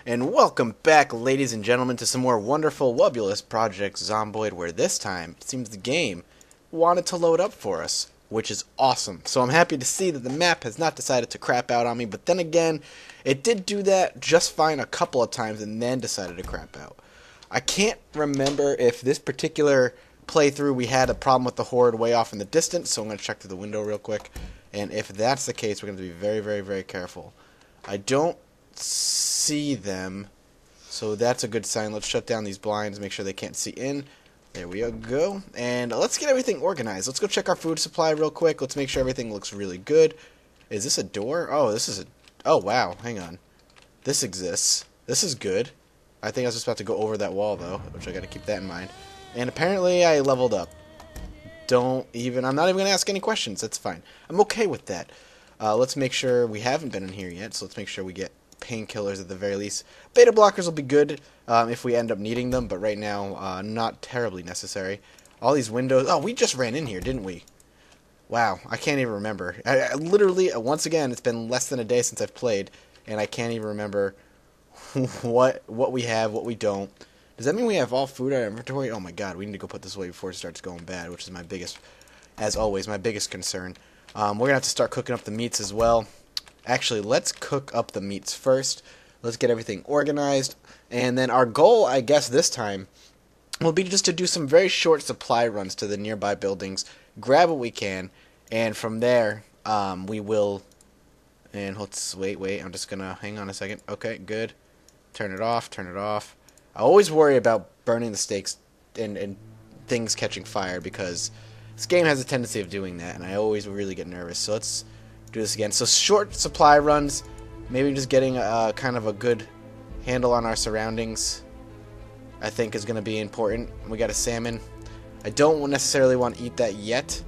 And welcome back, ladies and gentlemen, to some more wonderful, wobulous Project Zomboid, where this time, it seems the game wanted to load up for us, which is awesome. So I'm happy to see that the map has not decided to crap out on me, but then again, it did do that just fine a couple of times and then decided to crap out. I can't remember if this particular playthrough we had a problem with the horde way off in the distance, so I'm going to check through the window real quick, and if that's the case, we're going to be very, very, very careful. I don't see them, so that's a good sign. Let's shut down these blinds, make sure they can't see in. There we go. And let's get everything organized. Let's go check our food supply real quick. Let's make sure everything looks really good. Is this a door? Oh, this is a... Oh, wow. Hang on. This exists. This is good. I think I was just about to go over that wall, though, which I got to keep that in mind. And apparently I leveled up. I'm not even going to ask any questions. That's fine. I'm okay with that. Let's make sure we haven't been in here yet, so let's make sure we get painkillers at the very least. Beta blockers will be good if we end up needing them, but right now, not terribly necessary. All these windows... Oh, we just ran in here, didn't we? Wow, I can't even remember. I literally, once again, it's been less than a day since I've played, and I can't even remember what we have, what we don't. Does that mean we have all food in our inventory? Oh my god, we need to go put this away before it starts going bad, which is my biggest, as always, my biggest concern. We're going to have to start cooking up the meats as well. Actually, let's cook up the meats first. Let's get everything organized. And then our goal, I guess, this time will be just to do some very short supply runs to the nearby buildings, grab what we can, and from there, we will... And let's... Wait, I'm just going to... Hang on a second. Okay, good. Turn it off, turn it off. I always worry about burning the steaks and things catching fire because this game has a tendency of doing that, and I always really get nervous. So let's do this again. So short supply runs, maybe just getting kind of a good handle on our surroundings, I think is going to be important. We got a salmon. I don't necessarily want to eat that yet.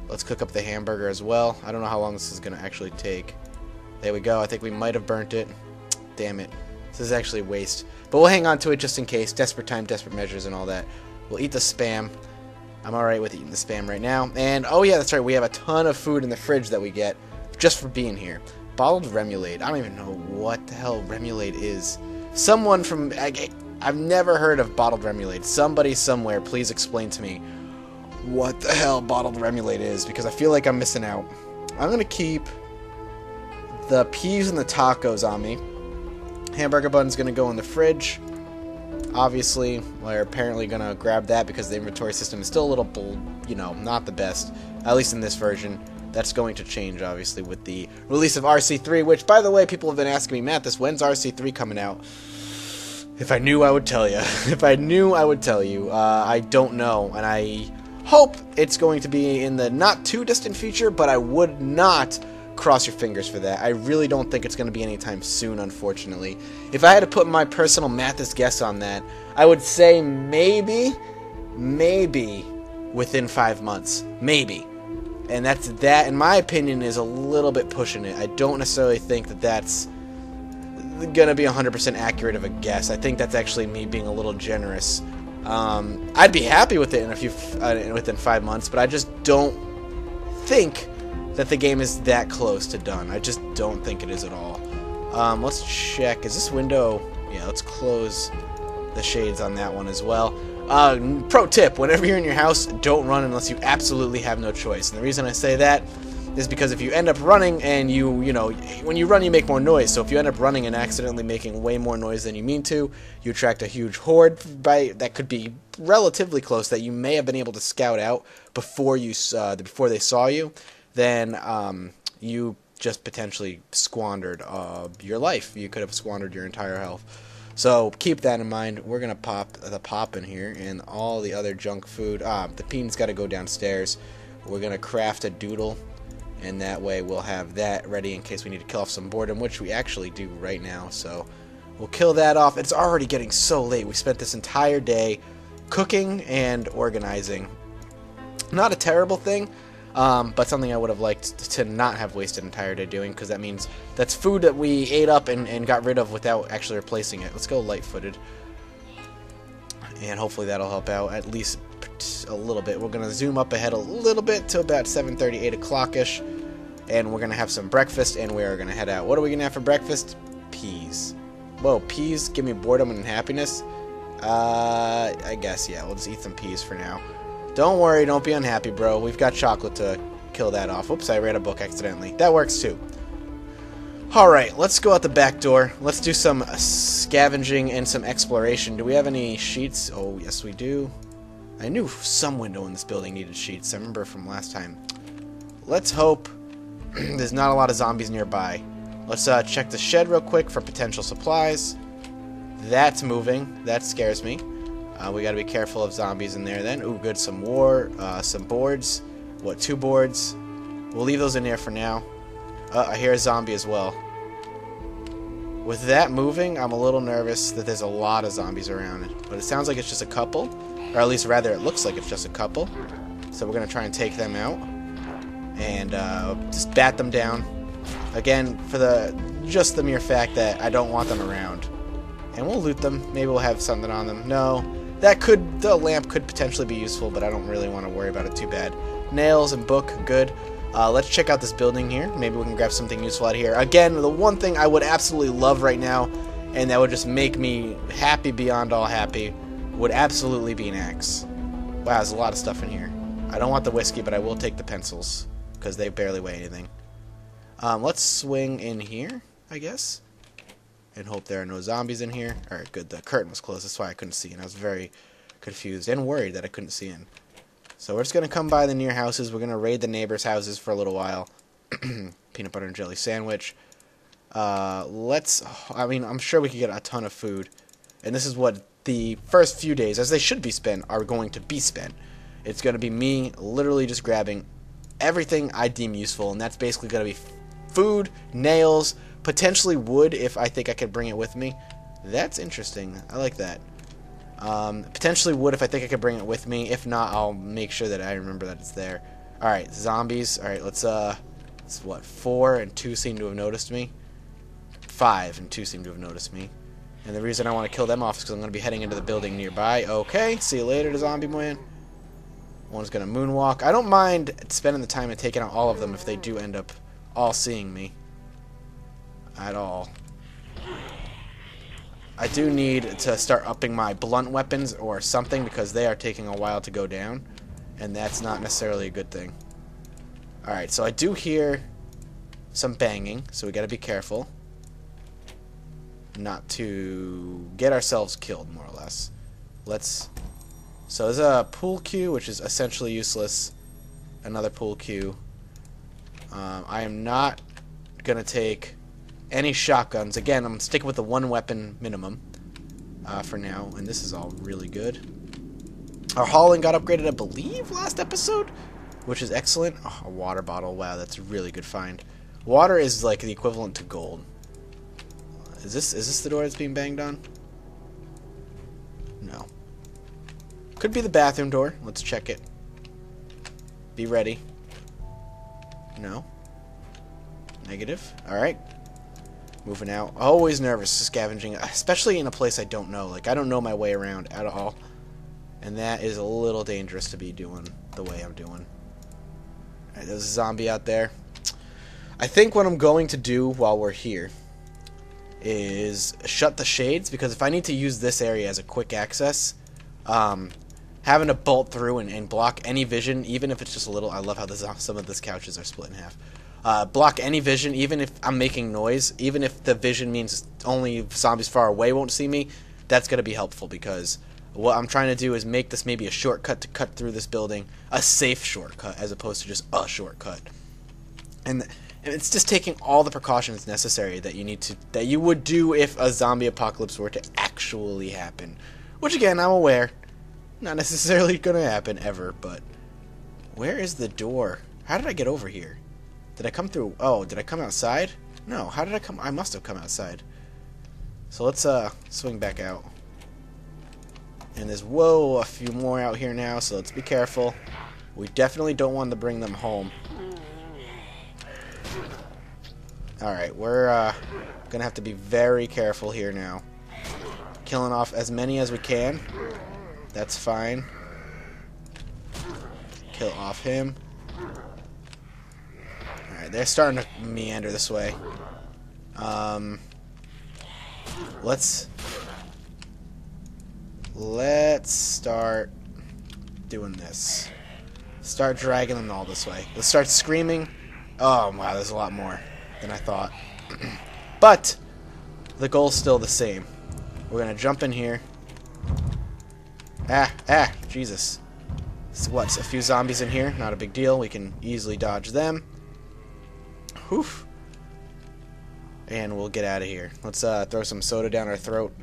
Let's cook up the hamburger as well. I don't know how long this is going to actually take. There we go. I think we might have burnt it. Damn it. This is actually waste. But we'll hang on to it just in case. Desperate time, desperate measures, and all that. We'll eat the Spam. I'm alright with eating the Spam right now. And, oh yeah, that's right. We have a ton of food in the fridge that we get just for being here. Bottled Remoulade. I don't even know what the hell Remoulade is. Someone from... I've never heard of bottled Remoulade. Somebody somewhere, please explain to me what the hell bottled Remoulade is, because I feel like I'm missing out. I'm going to keep the peas and the tacos on me. Hamburger bun's going to go in the fridge. Obviously, we're apparently going to grab that because the inventory system is still a little, not the best. At least in this version. That's going to change, obviously, with the release of RC3, which, by the way, people have been asking me, Matt, when's RC3 coming out? If I knew, I would tell you. If I knew, I would tell you. I don't know, and I hope it's going to be in the not-too-distant future, but I would not cross your fingers for that. I really don't think it's going to be anytime soon, unfortunately. If I had to put my personal Mathis guess on that, I would say maybe within 5 months. Maybe. And that, in my opinion, is a little bit pushing it. I don't necessarily think that that's going to be 100% accurate of a guess. I think that's actually me being a little generous. I'd be happy with it within 5 months, but I just don't think that the game is that close to done. I just don't think it is at all. Let's check. Is this window... Yeah, let's close the shades on that one as well. Pro tip, whenever you're in your house, don't run unless you absolutely have no choice. And the reason I say that is because if you end up running and when you run you make more noise. So if you end up running and accidentally making way more noise than you mean to, you attract a huge horde that could be relatively close that you may have been able to scout out before they saw you. Then you just potentially squandered your life. You could have squandered your entire health. So keep that in mind. We're going to pop the pop in here and all the other junk food. The bean's got to go downstairs. We're going to craft a doodle, and that way we'll have that ready in case we need to kill off some boredom, which we actually do right now. So we'll kill that off. It's already getting so late. We spent this entire day cooking and organizing. Not a terrible thing. But something I would have liked to not have wasted an entire day doing, because that means that's food that we ate up and got rid of without actually replacing it. Let's go light-footed, and hopefully that'll help out at least a little bit. We're going to zoom up ahead a little bit to about 7:30, 8 o'clock-ish, and we're going to have some breakfast, and we are going to head out. What are we going to have for breakfast? Peas. Whoa, peas give me boredom and happiness? I guess, yeah, we'll just eat some peas for now. Don't worry, don't be unhappy, bro. We've got chocolate to kill that off. Oops, I read a book accidentally. That works too. Alright, let's go out the back door. Let's do some scavenging and some exploration. Do we have any sheets? Oh, yes we do. I knew some window in this building needed sheets. I remember from last time. Let's hope there's not a lot of zombies nearby. Let's check the shed real quick for potential supplies. That's moving. That scares me. We gotta be careful of zombies in there then. Ooh, good. Some boards. What, 2 boards? We'll leave those in there for now. I hear a zombie as well. With that moving, I'm a little nervous that there's a lot of zombies around. But it sounds like it's just a couple. Or at least, rather, it looks like it's just a couple. So we're gonna try and take them out. And just bat them down. Again, for just the mere fact that I don't want them around. And we'll loot them. Maybe we'll have something on them. No. The lamp could potentially be useful, but I don't really want to worry about it too bad. Nails and book, good. Let's check out this building here. Maybe we can grab something useful out of here. Again, the one thing I would absolutely love right now, and that would just make me happy beyond all happy, would absolutely be an axe. Wow, there's a lot of stuff in here. I don't want the whiskey, but I will take the pencils, because they barely weigh anything. Let's swing in here, I guess, and hope there are no zombies in here. Alright, good. The curtain was closed. That's why I couldn't see, and I was very confused and worried that I couldn't see in. So we're just going to come by the near houses. We're going to raid the neighbors' houses for a little while. Peanut butter and jelly sandwich. I mean, I'm sure we could get a ton of food. And this is what the first few days, as they should be spent, are going to be spent. It's going to be me literally just grabbing everything I deem useful, and that's basically going to be food, nails, potentially wood if I think I could bring it with me. That's interesting. I like that. Potentially wood if I think I could bring it with me. If not, I'll make sure that I remember that it's there. Alright, zombies. Alright, it's what, 4 and 2 seem to have noticed me. 5 and 2 seem to have noticed me. And the reason I want to kill them off is because I'm going to be heading into the building nearby. Okay, see you later, zombie man. One's going to moonwalk. I don't mind spending the time and taking out all of them if they do end up all seeing me. At all. I do need to start upping my blunt weapons or something because they are taking a while to go down. And that's not necessarily a good thing. Alright, so I do hear some banging, so we gotta be careful not to get ourselves killed, more or less. So there's a pool cue, which is essentially useless. Another pool cue. I am not gonna take any shotguns. Again, I'm sticking with the 1 weapon minimum for now, and this is all really good. Our hauling got upgraded, I believe, last episode, which is excellent. Oh, a water bottle. Wow, that's a really good find. Water is like the equivalent to gold. Is this the door that's being banged on? No. Could be the bathroom door. Let's check it. Be ready. No. Negative. Alright. Moving out. Always nervous scavenging, especially in a place I don't know. Like, I don't know my way around at all. And that is a little dangerous to be doing the way I'm doing. Alright, there's a zombie out there. I think what I'm going to do while we're here is shut the shades, because if I need to use this area as a quick access, having to bolt through and block any vision, even if it's just a little... I love how some of these couches are split in half. Block any vision, even if I'm making noise, even if the vision means only zombies far away won't see me, that's going to be helpful, because what I'm trying to do is make this maybe a shortcut to cut through this building, a safe shortcut, as opposed to just a shortcut. And it's just taking all the precautions necessary that you would do if a zombie apocalypse were to actually happen. Which, again, I'm aware, not necessarily going to happen ever, but where is the door? How did I get over here? Did I come through? Oh, did I come outside? No, how did I come? I must have come outside. So let's swing back out. And there's, whoa, a few more out here now, so let's be careful. We definitely don't want to bring them home. Alright, we're gonna have to be very careful here now. Killing off as many as we can. That's fine. Kill off him. Alright, they're starting to meander this way. Let's start doing this. Start dragging them all this way. Let's start screaming. Oh, wow, there's a lot more than I thought. But the goal's still the same. We're going to jump in here. Jesus. What, a few zombies in here? Not a big deal. We can easily dodge them. Whew. And we'll get out of here. Let's throw some soda down our throat.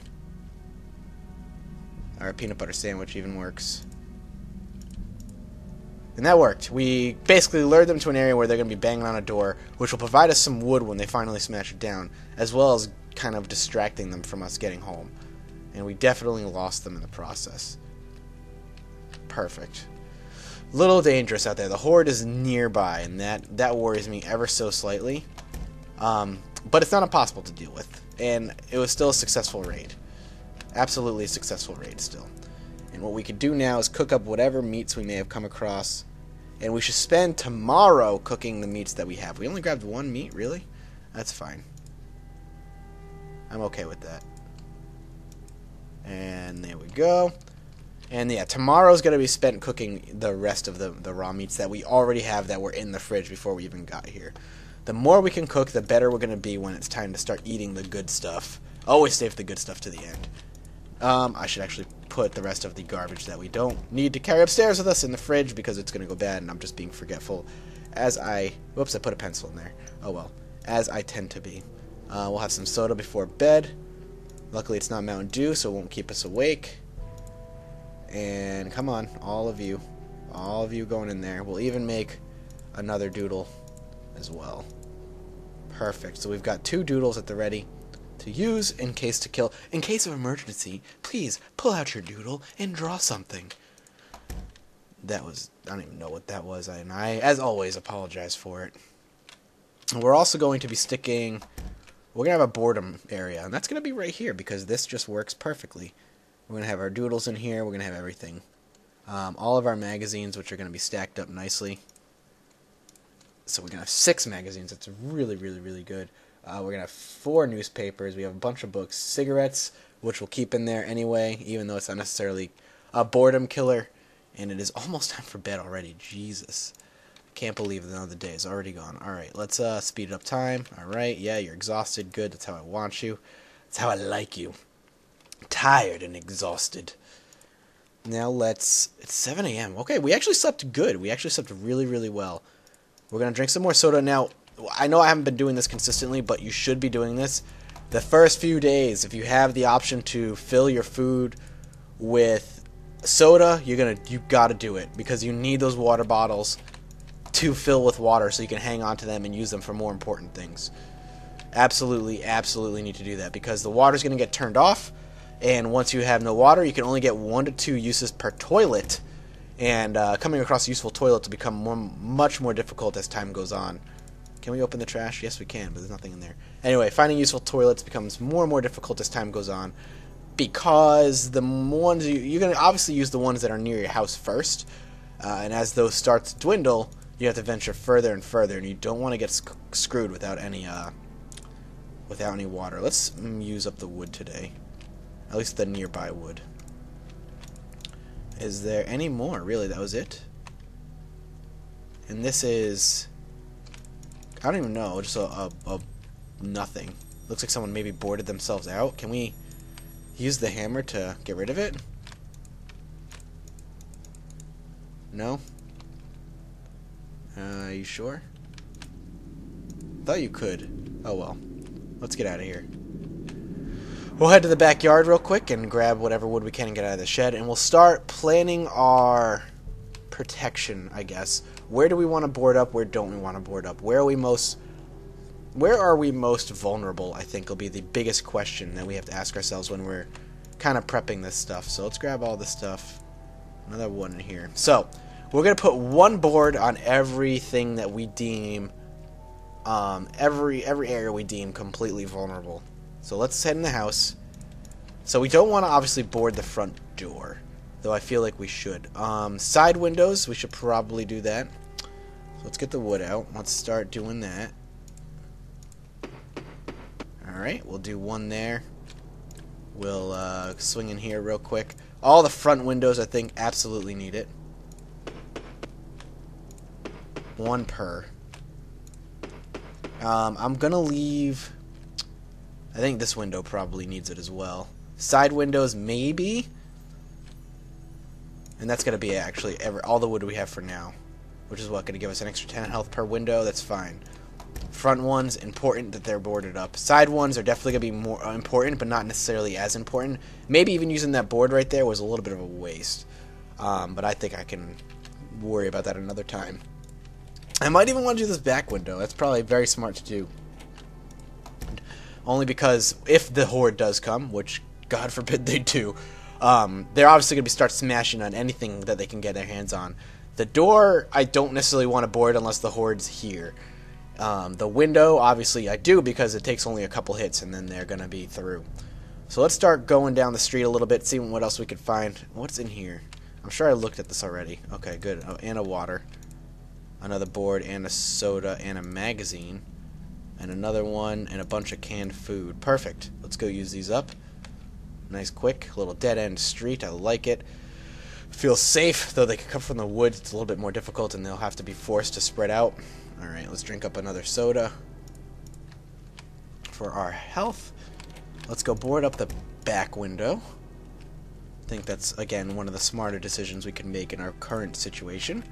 Our peanut butter sandwich even works. And that worked. We basically lured them to an area where they're going to be banging on a door, which will provide us some wood when they finally smash it down, as well as kind of distracting them from us getting home. And we definitely lost them in the process. Perfect. Little dangerous out there. The horde is nearby, and that worries me ever so slightly. But it's not impossible to deal with. And it was still a successful raid. Absolutely a successful raid still. And what we could do now is cook up whatever meats we may have come across. And we should spend tomorrow cooking the meats that we have. We only grabbed one meat, really? That's fine. I'm okay with that. And there we go. And yeah, tomorrow's going to be spent cooking the rest of the raw meats that we already have that were in the fridge before we even got here. The more we can cook, the better we're going to be when it's time to start eating the good stuff. Always save the good stuff to the end. I should actually put the rest of the garbage that we don't need to carry upstairs with us in the fridge because it's going to go bad and I'm just being forgetful whoops, I put a pencil in there. Oh well, as I tend to be. We'll have some soda before bed. Luckily it's not Mountain Dew, so it won't keep us awake. And come on, all of you going in there. We'll even make another doodle as well. Perfect. So we've got 2 doodles at the ready to use in case of emergency. Please pull out your doodle and draw something. I don't even know what that was, and I, as always, apologize for it. And we're also going to be we're going to have a boredom area, and that's going to be right here because this just works perfectly. We're going to have our doodles in here. We're going to have everything. All of our magazines, which are going to be stacked up nicely. So we're going to have 6 magazines. That's really, really, really good. We're going to have 4 newspapers. We have a bunch of books. Cigarettes, which we'll keep in there anyway, even though it's not necessarily a boredom killer. And it is almost time for bed already. Jesus. Can't believe another day is already gone. Alright, let's speed up time. Alright, yeah, you're exhausted. Good, that's how I want you. That's how I like you. Tired and exhausted. Now it's 7 a.m. Okay, we actually slept good. We actually slept really, really well. We're going to drink some more soda. Now, I know I haven't been doing this consistently, but you should be doing this. The first few days, if you have the option to fill your food with soda, you got to do it because you need those water bottles to fill with water so you can hang on to them and use them for more important things. Absolutely, absolutely need to do that because the water's going to get turned off, and once you have no water, you can only get 1 to 2 uses per toilet, and coming across a useful toilet will become much more difficult as time goes on. Can we open the trash? Yes, we can, but there's nothing in there. Anyway, finding useful toilets becomes more and more difficult as time goes on because the ones you're going to obviously use the ones that are near your house first, and as those start to dwindle, you have to venture further and further, and you don't want to get screwed without any water. Let's use up the wood today, at least the nearby wood. Is there any more? Really, that was it? And this is, I don't even know, just a nothing. Looks like someone maybe boarded themselves out. Can we use the hammer to get rid of it? No? You sure? Thought you could. Oh well. Let's get out of here. We'll head to the backyard real quick and grab whatever wood we can and get out of the shed, and we'll start planning our protection, I guess. Where do we want to board up? Where don't we want to board up? Where are we most vulnerable, I think will be the biggest question that we have to ask ourselves when we're kind of prepping this stuff. So let's grab all this stuff. Another one in here. So we're going to put 1 board on everything that we deem, every area we deem completely vulnerable. So let's head in the house. So we don't want to obviously board the front door, though I feel like we should. Side windows, we should probably do that. So let's get the wood out. Let's start doing that. Alright, we'll do 1 there. We'll swing in here real quick. All the front windows, I think, absolutely need it. One per. I'm gonna leave. I think this window probably needs it as well. Side windows, maybe. And that's gonna be actually all the wood we have for now, which is what, gonna give us an extra 10 health per window. That's fine. Front ones, important that they're boarded up. Side ones are definitely gonna be more important, but not necessarily as important. Maybe even using that board right there was a little bit of a waste. But I think I can worry about that another time. I might even want to do this back window. That's probably very smart to do. Only because if the horde does come, which God forbid they do, they're obviously going to start smashing on anything that they can get their hands on. The door, I don't necessarily want to board unless the horde's here. The window, obviously I do, because it takes only a couple hits and then they're going to be through. So let's start going down the street a little bit, seeing what else we could find. What's in here? I'm sure I looked at this already. Okay, good. Oh, and a water. Another board and a soda and a magazine. And another one and a bunch of canned food. Perfect. Let's go use these up. Nice quick little dead-end street. I like it. Feels safe, though they could come from the woods. It's a little bit more difficult and they'll have to be forced to spread out. Alright, let's drink up another soda for our health. Let's go board up the back window. I think that's, again, one of the smarter decisions we can make in our current situation.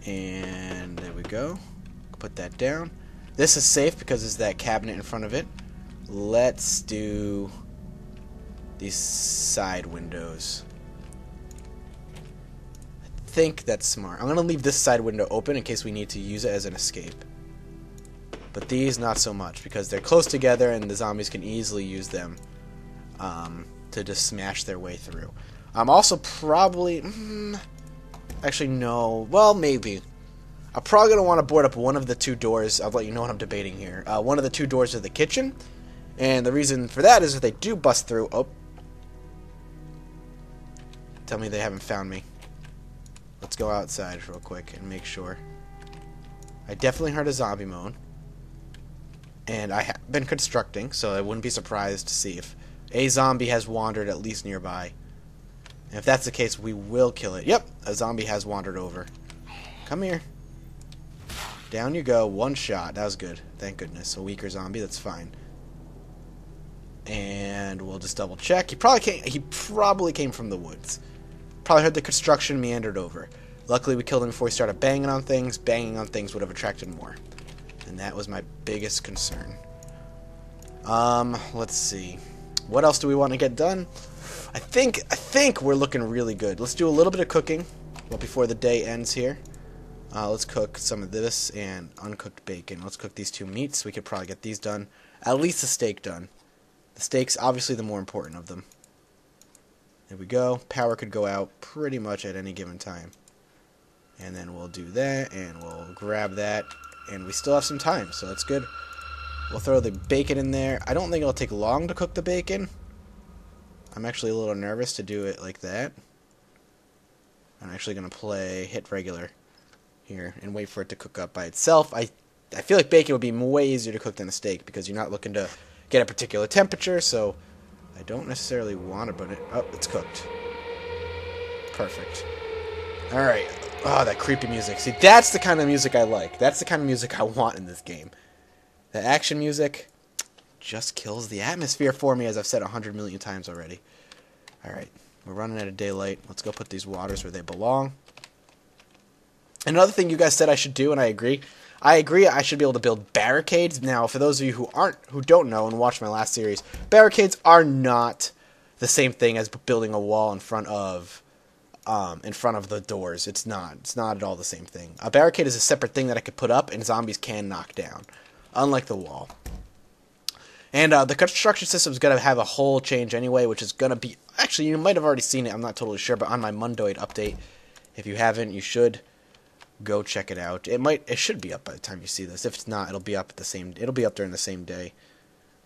And there we go. Put that down. This is safe because there's that cabinet in front of it. Let's do these side windows. I think that's smart. I'm going to leave this side window open in case we need to use it as an escape. But these, not so much, because they're close together and the zombies can easily use them to just smash their way through. I'm also probably... actually, no. Well, maybe. I'm probably going to want to board up one of the two doors. I'll let you know what I'm debating here. One of the two doors of the kitchen. And the reason for that is if they do bust through... Oh. Tell me they haven't found me. Let's go outside real quick and make sure. I definitely heard a zombie moan. And I have been constructing, so I wouldn't be surprised to see if a zombie has wandered at least nearby. And if that's the case, we will kill it. Yep, a zombie has wandered over. Come here. Down you go. One shot. That was good. Thank goodness. A weaker zombie. That's fine. And we'll just double check. He probably came from the woods. Probably heard the construction, meandered over. Luckily, we killed him before he started banging on things. Banging on things would have attracted more. And that was my biggest concern. Let's see. What else do we want to get done? I think we're looking really good. Let's do a little bit of cooking before the day ends here. Let's cook some of this and uncooked bacon. Let's cook these two meats. We could probably get these done. At least the steak done. The steak's obviously the more important of them. There we go. Power could go out pretty much at any given time. And then we'll do that, and we'll grab that. And we still have some time, so that's good. We'll throw the bacon in there. I don't think it'll take long to cook the bacon. I'm actually a little nervous to do it like that. I'm actually going to play hit regular here and wait for it to cook up by itself. I feel like bacon would be way easier to cook than a steak because you're not looking to get a particular temperature, so I don't necessarily want to put it... Oh, it's cooked. Perfect. Alright. Oh, that creepy music. See, that's the kind of music I like. That's the kind of music I want in this game. The action music just kills the atmosphere for me, as I've said 100 million times already. Alright, we're running out of daylight. Let's go put these waters where they belong. Another thing you guys said I should do, and I agree I should be able to build barricades. Now, for those of you who don't know and watched my last series, barricades are not the same thing as building a wall in front of the doors. It's not at all the same thing. A barricade is a separate thing that I could put up and zombies can knock down, unlike the wall. And the construction system is going to have a whole change anyway, which is going to be... Actually, you might have already seen it. I'm not totally sure, but on my Mundoid update, if you haven't, you should go check it out. It should be up by the time you see this. If it's not, it'll be up during the same day.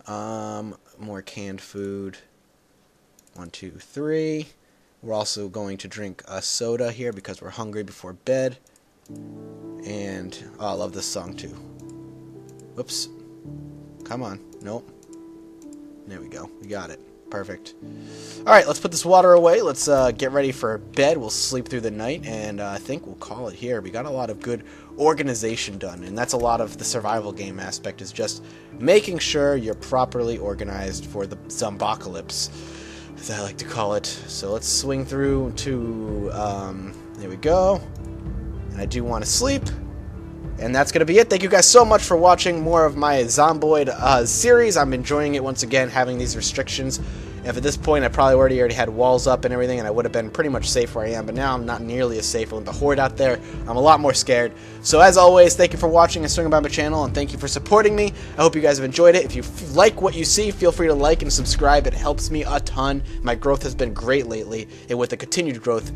More canned food. 1, 2, 3. We're also going to drink a soda here because we're hungry before bed. And I love this song too. Whoops. Come on. Nope. There we go. We got it. Perfect. Alright, let's put this water away. Let's get ready for bed. We'll sleep through the night, and I think we'll call it here. We got a lot of good organization done, and that's a lot of the survival game aspect, is just making sure you're properly organized for the zombocalypse, as I like to call it. So let's swing through to, there we go. And I do want to sleep. And that's going to be it. Thank you guys so much for watching more of my Zomboid series. I'm enjoying it once again, having these restrictions. If at this point I probably already had walls up and everything, and I would have been pretty much safe where I am, but now I'm not nearly as safe with the horde out there. I'm a lot more scared. So as always, thank you for watching and swinging by my channel, and thank you for supporting me. I hope you guys have enjoyed it. If you like what you see, feel free to like and subscribe. It helps me a ton. My growth has been great lately, and with the continued growth,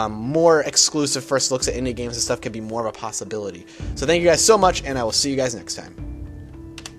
more exclusive first looks at indie games and stuff can be more of a possibility. So thank you guys so much, and I will see you guys next time.